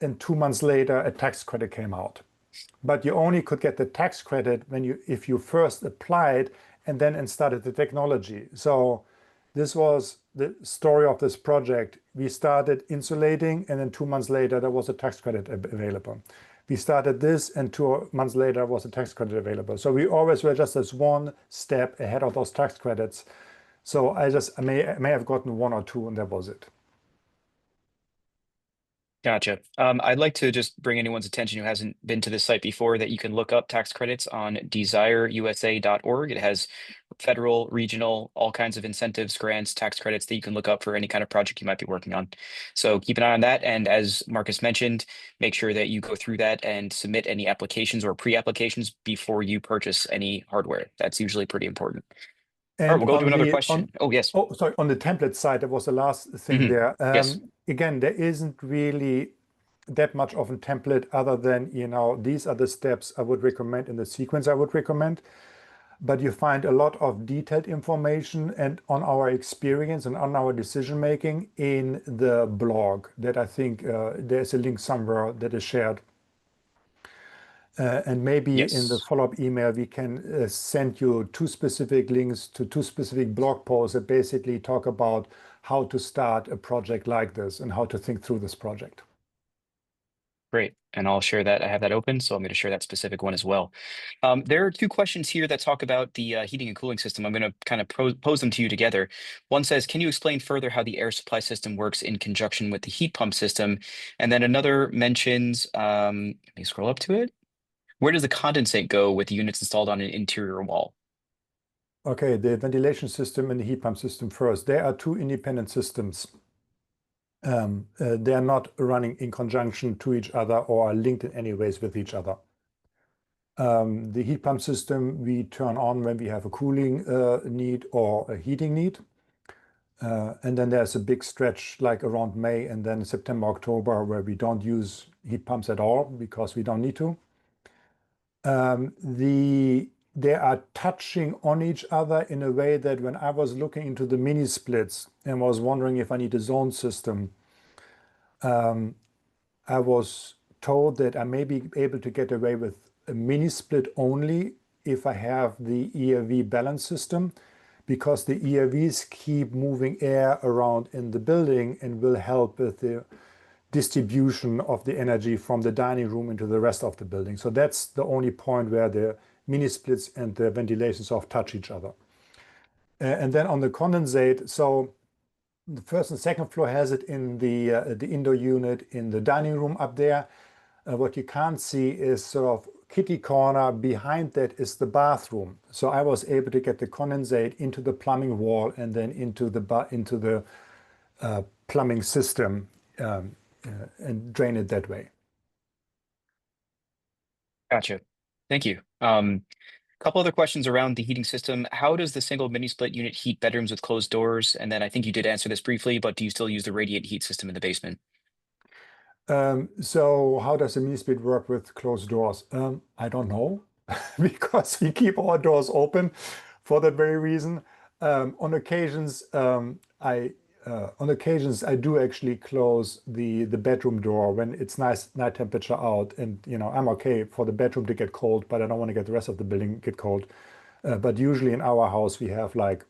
and 2 months later, a tax credit came out. But you only could get the tax credit if you first applied and then started the technology. So this was the story of this project. We started insulating, and then 2 months later, there was a tax credit available. We started this, and 2 months later was a tax credit available. So we always were just as 1 step ahead of those tax credits. So I may have gotten 1 or 2, and that was it. Gotcha. I'd like to just bring anyone's attention who hasn't been to this site before that you can look up tax credits on desireusa.org. It has federal, regional, all kinds of incentives, grants, tax credits that you can look up for any kind of project you might be working on. So keep an eye on that. And as Marcus mentioned, make sure that you go through that and submit any applications or pre-applications before you purchase any hardware. That's usually pretty important. All right, And we'll go to on another the question. Oh, yes. oh, sorry, on the template side, that was the last thing there. Yes. Again, there isn't really that much of a template other than, these are the steps I would recommend in the sequence I would recommend. But you find a lot of detailed information and on our experience and on our decision making in the blog that I think there's a link somewhere that is shared. And maybe in the Yes. follow-up email, we can send you 2 specific links to 2 specific blog posts that basically talk about how to start a project like this and how to think through this project. Great. And I'll share that. I have that open, so I'm going to share that specific one as well. There are two questions here that talk about the heating and cooling system. I'm going to kind of pose them to you together. One says, can you explain further how the air supply system works in conjunction with the heat pump system? And then another mentions, let me scroll up to it. Where does the condensate go with the units installed on an interior wall? Okay, the ventilation system and the heat pump system first. They are two independent systems. They are not running in conjunction to each other or are linked in any ways with each other. The heat pump system we turn on when we have a cooling need or a heating need. And then there's a big stretch like around May and then September, October, where we don't use heat pumps at all because we don't need to. They are touching on each other in a way that when I was looking into the mini splits and was wondering if I need a zone system, I was told that I may be able to get away with a mini split only if I have the ERV balance system, because the ERVs keep moving air around in the building and will help with the distribution of the energy from the dining room into the rest of the building. So that's the only point where the mini splits and the ventilation soft touch each other. And then on the condensate, so the first and second floor has it in the indoor unit in the dining room up there. What you can't see is sort of kitty corner. Behind that is the bathroom. So I was able to get the condensate into the plumbing wall and then into the plumbing system and drain it that way. Gotcha. Thank you. Couple other questions around the heating system. How does the single mini split unit heat bedrooms with closed doors? And then I think you did answer this briefly, but do you still use the radiant heat system in the basement? So how does the mini split work with closed doors? I don't know because we keep our doors open for that very reason. On occasions, I do actually close the bedroom door when it's nice night temperature out, and I'm okay for the bedroom to get cold, but I don't want to get the rest of the building get cold. But usually in our house we have like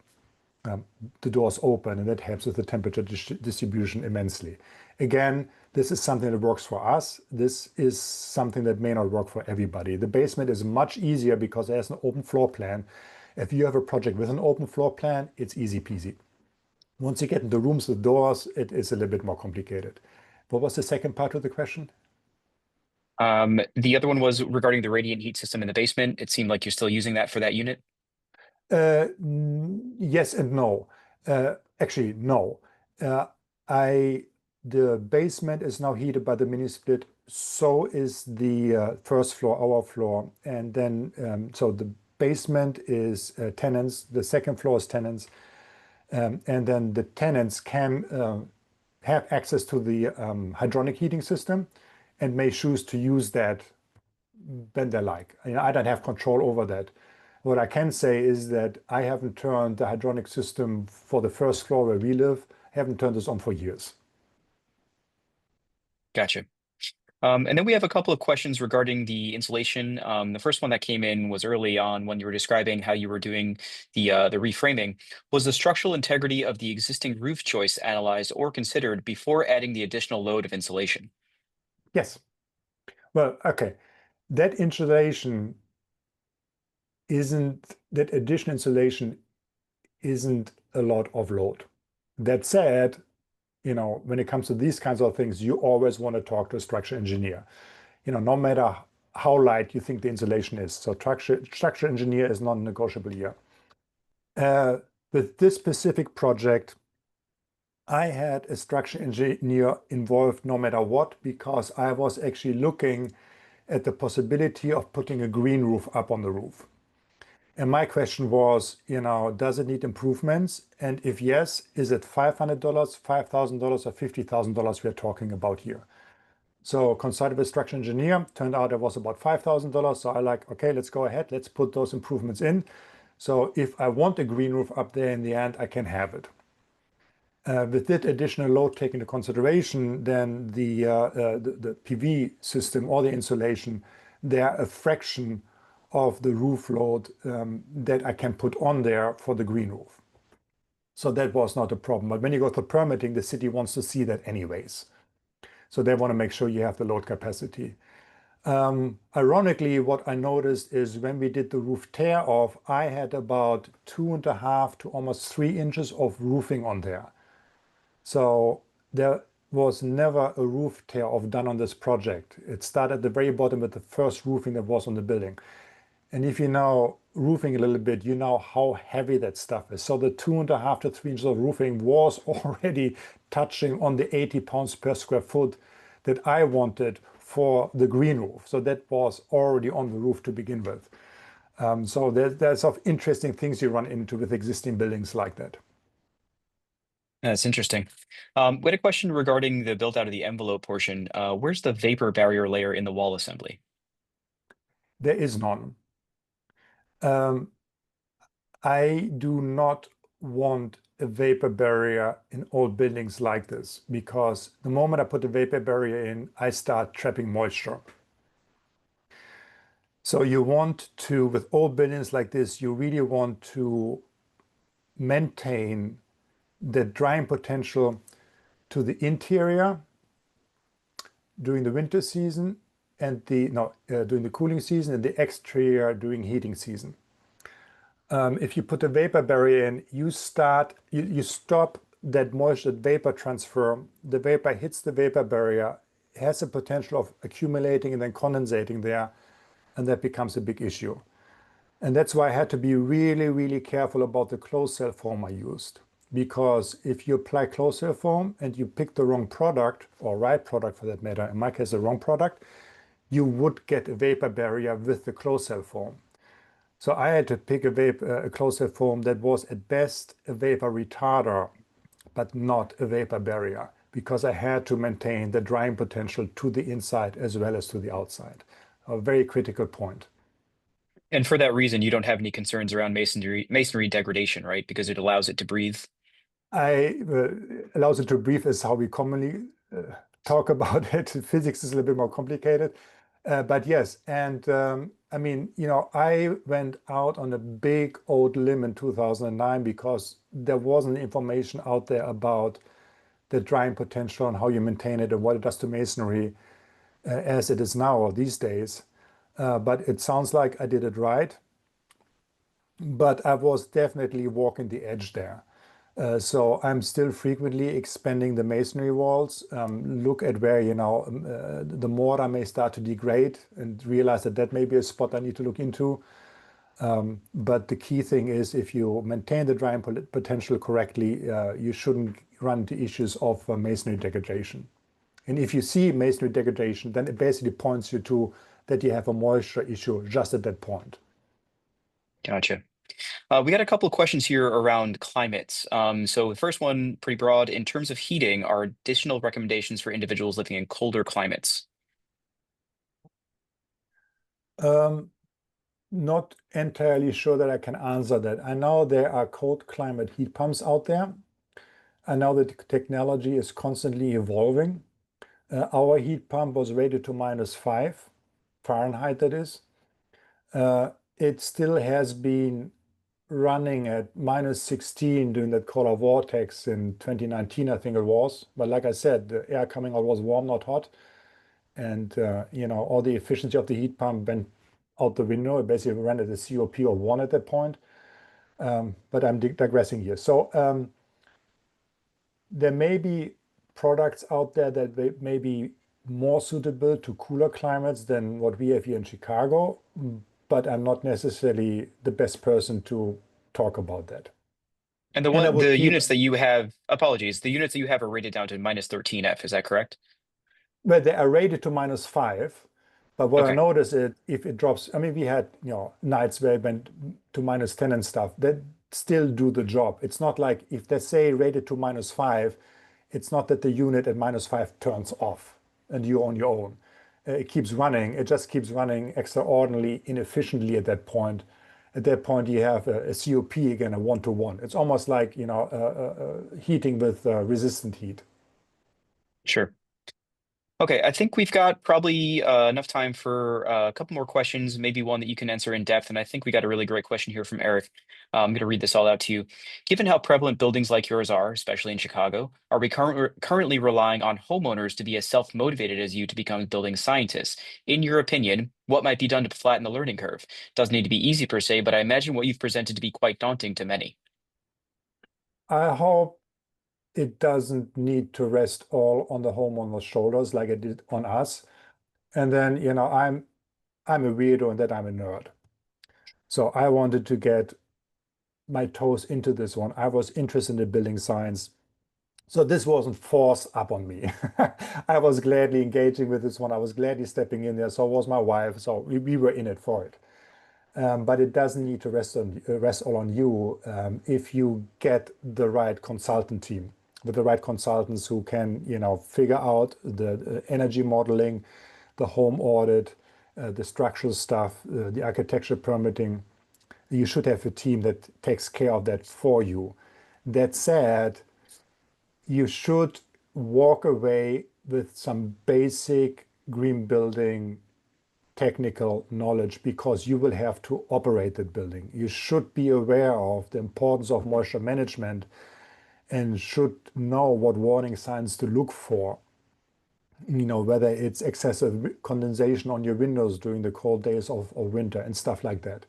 the doors open, and that helps with the temperature distribution immensely. Again, this is something that works for us. This is something that may not work for everybody. The basement is much easier because there's an open floor plan. If you have a project with an open floor plan, it's easy peasy. Once you get into rooms with doors, it is a little bit more complicated. What was the second part of the question? The other one was regarding the radiant heat system in the basement. It seemed like you're still using that for that unit. Yes and no. Actually, no. Uh, the basement is now heated by the mini split. So is the first floor, our floor, and then so the basement is tenants. The second floor is tenants, and then the tenants can have access to the hydronic heating system and may choose to use that when they like. I don't have control over that. What I can say is that I haven't turned the hydronic system for the first floor where we live, haven't turned this on for years. Gotcha. And then we have a couple of questions regarding the insulation. The first one that came in was early on when you were describing how you were doing the reframing. Was the structural integrity of the existing roof joists analyzed or considered before adding the additional load of insulation? Yes. Well, okay. That insulation that additional insulation isn't a lot of load. That said, when it comes to these kinds of things, you always want to talk to a structural engineer. No matter how light you think the insulation is. So structural engineer is non-negotiable here. With this specific project, I had a structural engineer involved no matter what, because I was actually looking at the possibility of putting a green roof up on the roof. And my question was, does it need improvements? And if yes, is it $500, $5,000, or $50,000 we're talking about here? So consulted with structural engineer, turned out it was about $5,000. So I like, okay, let's go ahead. Let's put those improvements in. So if I want a green roof up there in the end, I can have it. With that additional load taken into consideration, then the PV system or the insulation, they're a fraction of the roof load that I can put on there for the green roof. So that was not a problem. But when you go to permitting, the city wants to see that anyways. So they want to make sure you have the load capacity. Ironically, what I noticed is when we did the roof tear off, I had about 2.5 to almost 3 inches of roofing on there. So there was never a roof tear off done on this project. It started at the very bottom with the first roofing that was on the building. And if you know roofing a little bit, you know how heavy that stuff is. So the 2.5 to 3 inches of roofing was already touching on the 80 pounds per square foot that I wanted for the green roof. So that was already on the roof to begin with. So there's of interesting things you run into with existing buildings like that. That's interesting. We had a question regarding the built out of the envelope portion. Where's the vapor barrier layer in the wall assembly? There is none. Um, I do not want a vapor barrier in old buildings like this because the moment I put a vapor barrier in, I start trapping moisture. So you want to, with old buildings like this, you really want to maintain the drying potential to the interior during the winter season and during the cooling season, and the exterior during heating season. If you put a vapor barrier in, you stop that moisture vapor transfer. The vapor hits the vapor barrier, has the potential of accumulating and then condensating there, and that becomes a big issue. And that's why I had to be really, really careful about the closed cell foam I used. Because if you apply closed cell foam and you pick the wrong product, or right product for that matter, in my case, the wrong product, you would get a vapor barrier with the closed cell foam. So I had to pick a closed cell foam that was at best a vapor retarder, but not a vapor barrier, because I had to maintain the drying potential to the inside as well as to the outside. A very critical point. And for that reason, you don't have any concerns around masonry degradation, right? Because it allows it to breathe. Allows it to breathe is how we commonly talk about it. Physics is a little bit more complicated. But yes, and I mean, I went out on a big old limb in 2009 because there wasn't information out there about the drying potential and how you maintain it and what it does to masonry as it is now or these days. But it sounds like I did it right. But I was definitely walking the edge there. So I'm still frequently expanding the masonry walls, look at where, the mortar may start to degrade and realize that that may be a spot I need to look into. But the key thing is if you maintain the drying potential correctly, you shouldn't run into issues of masonry degradation. And if you see masonry degradation, then it basically points you to that you have a moisture issue just at that point. Gotcha. We got a couple of questions here around climates. So the first one, pretty broad. In terms of heating, are additional recommendations for individuals living in colder climates? Not entirely sure that I can answer that. I know there are cold climate heat pumps out there. I know that the technology is constantly evolving. Our heat pump was rated to -5 Fahrenheit, that is. It still has been running at -16 during that polar vortex in 2019, I think it was. But like I said, the air coming out was warm, not hot. And all the efficiency of the heat pump went out the window. It basically ran at a COP of 1 at that point. But I'm digressing here. So there may be products out there that may be more suitable to cooler climates than what we have here in Chicago, but I'm not necessarily the best person to talk about that. And And I would the keep, units that you have, apologies, the units that you have are rated down to -13F, is that correct? well, they are rated to -5, but what I Okay, notice is if it drops, I mean, we had, nights where it went to -10 and stuff, that still do the job. It's not like if they say rated to -5, it's not that the unit at -5 turns off and you're on your own. It keeps running. It just keeps running extraordinarily inefficiently at that point. At that point, you have a COP again, a one-to-one. It's almost like, heating with resistant heat. sure. Okay, I think we've got probably enough time for a couple more questions, maybe one that you can answer in depth. And I think we got a really great question here from Eric. I'm going to read this all out to you. Given how prevalent buildings like yours are, especially in Chicago, are we currently relying on homeowners to be as self-motivated as you to become building scientists? In your opinion, what might be done to flatten the learning curve? Doesn't need to be easy per se, but I imagine what you've presented to be quite daunting to many. I hope it doesn't need to rest all on the homeowner's shoulders like it did on us. And then, I'm a weirdo and that I'm a nerd. So I wanted to get my toes into this one. I was interested in the building science. So this wasn't forced up on me. I was gladly engaging with this one. I was gladly stepping in there. So was my wife. So we were in it for it. But it doesn't need to rest all on you if you get the right consultant team with the right consultants who can, figure out the energy modeling, the home audit, the structural stuff, the architecture permitting. You should have a team that takes care of that for you. That said, you should walk away with some basic green building technical knowledge because you will have to operate the building. You should be aware of the importance of moisture management and should know what warning signs to look for. Whether it's excessive condensation on your windows during the cold days of winter and stuff like that.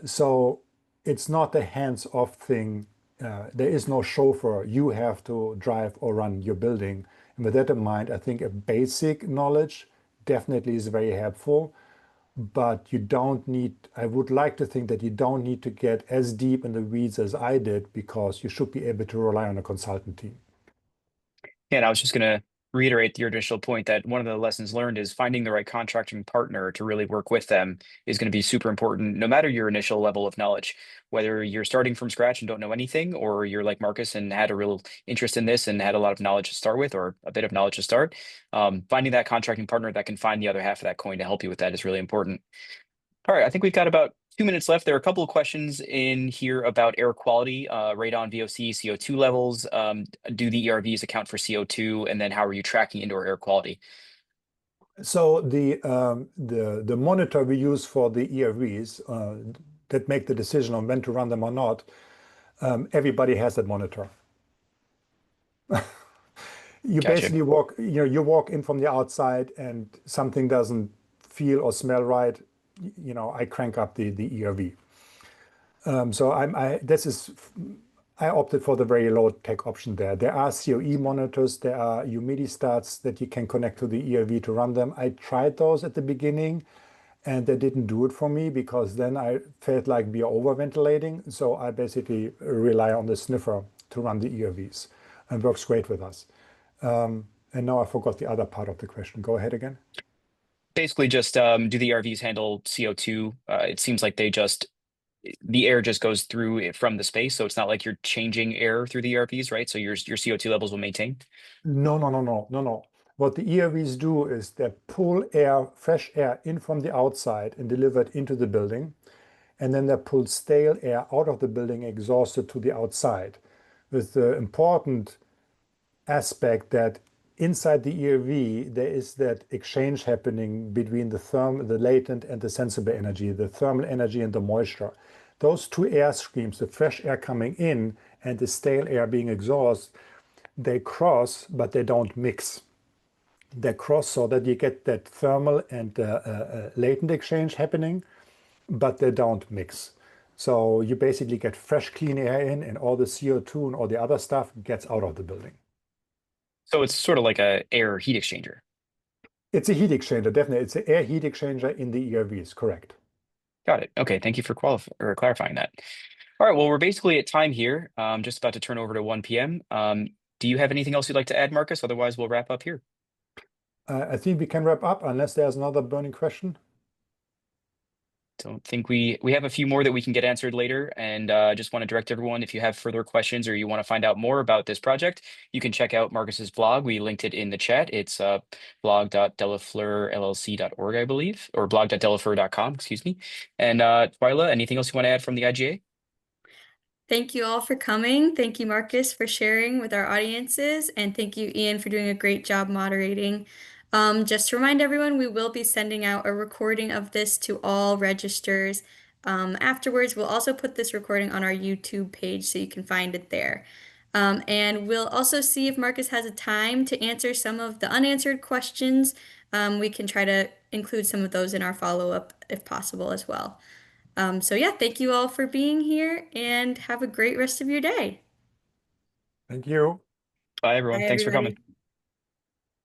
So it's not a hands-off thing. There is no chauffeur. You have to drive or run your building. And with that in mind, I think a basic knowledge definitely is very helpful. But you don't need, I would like to think that you don't need to get as deep in the weeds as I did because you should be able to rely on a consultant team. Yeah, and I was just going to reiterate your initial point that one of the lessons learned is finding the right contracting partner to really work with them is going to be super important, no matter your initial level of knowledge. Whether you're starting from scratch and don't know anything, or you're like Marcus and had a real interest in this and had a lot of knowledge to start with, or a bit of knowledge to start, finding that contracting partner that can find the other half of that coin to help you with that is really important. All right, I think we've got about 2 minutes left. There are a couple of questions in here about air quality, radon, VOC, CO2 levels. Do the ERVs account for CO2? And then how are you tracking indoor air quality? So the monitor we use for the ERVs that make the decision on when to run them or not, everybody has that monitor. You Gotcha. basically you walk in from the outside and something doesn't feel or smell right, I crank up the ERV. So I opted for the very low tech option there. There are COE monitors, there are humidistats that you can connect to the ERV to run them. I tried those at the beginning and they didn't do it for me because then I felt like we are overventilating. So I basically rely on the sniffer to run the ERVs and works great with us. And now I forgot the other part of the question. Go ahead again. Basically, just do the ERVs handle CO2? It seems like the air just goes through it from the space, so it's not like you're changing air through the ERVs, right? So your CO2 levels will maintain. No, no, no, no, no, no. What the ERVs do is they pull air, fresh air in from the outside and deliver it into the building. And then they pull stale air out of the building, exhausted to the outside. With the important aspect that inside the ERV, there is that exchange happening between the latent and the sensible energy, the thermal energy and the moisture. Those two air streams, the fresh air coming in and the stale air being exhausted, they cross, but they don't mix. They cross so that you get that thermal and latent exchange happening, but they don't mix. So you basically get fresh, clean air in, and all the CO2 and all the other stuff gets out of the building. So it's sort of like a air heat exchanger. It's a heat exchanger, definitely. It's an air heat exchanger in the ERVs, correct. Got it. Okay, thank you for clarifying that. All right, well, we're basically at time here. Just about to turn over to 1 p.m. Do you have anything else you'd like to add, Marcus? Otherwise, we'll wrap up here. I think we can wrap up unless there's another burning question. Don't think we have a few more that we can get answered later, and just want to direct everyone, if you have further questions or you want to find out more about this project, you can check out Marcus's blog. We linked it in the chat. It's blog.delafleurllc.org, I believe, or blog.delafleur.com, excuse me. And Twyla, anything else you want to add from the IGA? Thank you all for coming. Thank you, Marcus, for sharing with our audiences. And thank you, Ian, for doing a great job moderating. Just to remind everyone, we will be sending out a recording of this to all registers. Afterwards, we'll also put this recording on our YouTube page so you can find it there. And we'll also see if Marcus has a time to answer some of the unanswered questions. We can try to include some of those in our follow-up if possible as well. So yeah, thank you all for being here and have a great rest of your day. Thank you. Bye, everyone. Bye, Thanks for coming. everybody.